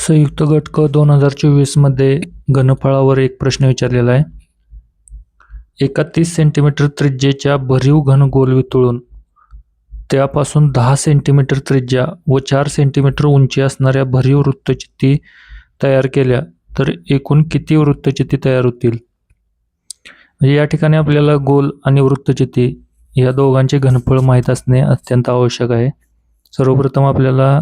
संयुक्त गट क 2024 मध्ये घनफळावर एक प्रश्न विचारलेला आहे. एका 30 सेंटीमीटर त्रिज्येच्या भरीव घन गोल वितळून त्यापासून 10 सेंटीमीटर त्रिज्या व 4 सेंटीमीटर उंची असणाऱ्या भरीव वृत्तचित्ती तयार केल्या तर एकूण किती वृत्तचित्ती तयार होतील? म्हणजे या ठिकाणी आपल्याला गोल आणि वृत्तचित्ती या दोघांचे घनफळ माहीत असणे अत्यंत आवश्यक आहे. सर्वप्रथम आपल्याला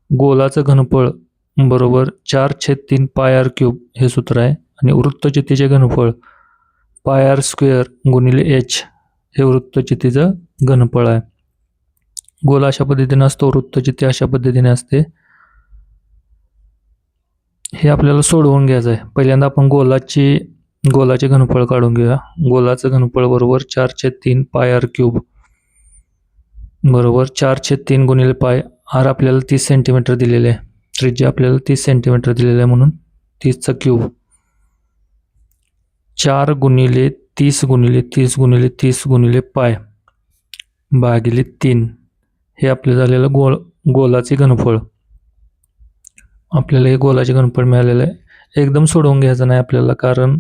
गोलाचं घनफळ बरोबर 4/3 पाय आर क्यूब हे सूत्र आहे आणि वृत्तचित्तीचे घनफळ पाय आर स्क्वेअर गुणिले एच हे वृत्तचित्तीचं घनफळ आहे. गोल अशा पद्धतीने असतो, वृत्तचित्ती अशा पद्धतीने असते. हे आपल्याला सोडवून घ्यायचं आहे. पहिल्यांदा आपण गोलाचे घनफळ काढून घेऊया. गोलाचं घनफळ बरोबर 4/3 पाय आर क्यूब बरोबर 4/3 गुणिले पाय. आर आपल्याला 30 सेंटीमीटर दिलेले आहे, त्रिज्या आपल्याला 30 सेंटीमीटर दिलेले आहे म्हणून 30चा क्यूब 4 गुणिले 30 गुणिले 30 गुणिले 30 गुणिले पाय भागिले 3 हे आपलं झालेलं गोलाचे घनफळ. आपल्याला हे गोलाचे घनफळ मिळालेलं आहे. एकदम सोडवून घ्यायचं नाही आपल्याला, कारण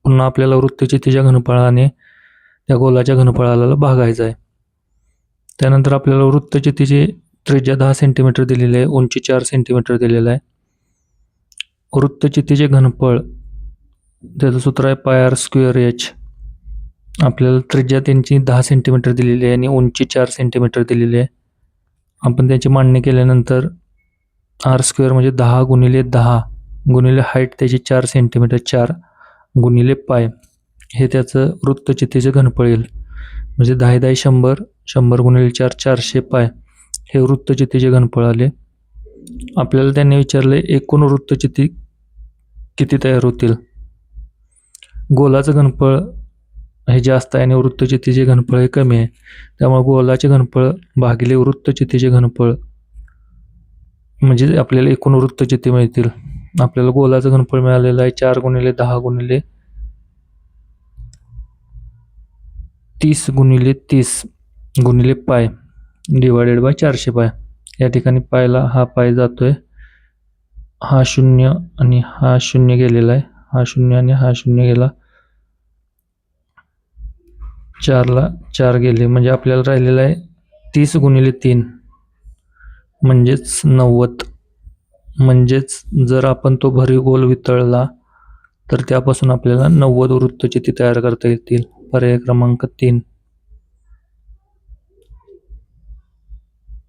पुन्हा आपल्याला वृत्तचित्तीच्या घनफळाने त्या गोलाच्या घनफळाला भागायचं आहे. त्यानंतर आपल्याला वृत्तचित्तीची त्रिज्या 10 सेंटीमीटर दिलेली आहे, उंची 4 सेंटीमीटर दिलेलं आहे. वृत्तचित्तीचे घनफळ त्याचं सूत्र आहे पाय आर स्क्वेअर एच. आपल्याला त्रिज्या त्यांची 10 सेंटीमीटर दिलेली आहे आणि उंची 4 सेंटीमीटर दिलेली आहे. आपण त्याची मांडणी केल्यानंतर आर स्क्वेअर म्हणजे 10 गुणिले 10 गुणिले हाईट त्याची 4 सेंटीमीटर 4 गुणिले पाय हे त्याचं वृत्तचित्तीचे घनफळ येईल. म्हणजे 10 10 100 100 गुणिले 4 400 पाय हे वृत्तचित्तीचे घनफळ आले. आपल्याला त्यांनी विचारले एकूण वृत्तचित्ती किती तयार होतील. गोलाचं घनफळ हे जास्त आहे आणि वृत्तचित्तीचे घनफळ हे कमी आहे, त्यामुळे गोलाचे घनफळ भागिले वृत्तचित्तीचे घनफळ म्हणजे आपल्याला एकूण वृत्तचित्ती मिळतील. आपल्याला गोलाचं घनफळ मिळालेलं आहे 4 गुणिले 10 गुणिले 30 गुणिले 30 गुणिले पाय डिवायडेड बाय 400 पाय. या ठिकाणी पायला हा पाय जातोय, हा 0 आणि हा 0 गेलेला आहे, हा 0 आणि हा 0 गेला, 4ला 4 गेले, म्हणजे आपल्याला राहिलेलं आहे 30 गुणिले 3 म्हणजेच 90. म्हणजेच जर आपण तो भरीव गोल वितळला तर त्यापासून आपल्याला 90 वृत्तचित्ती तयार करता येतील. पर्याय क्रमांक 3.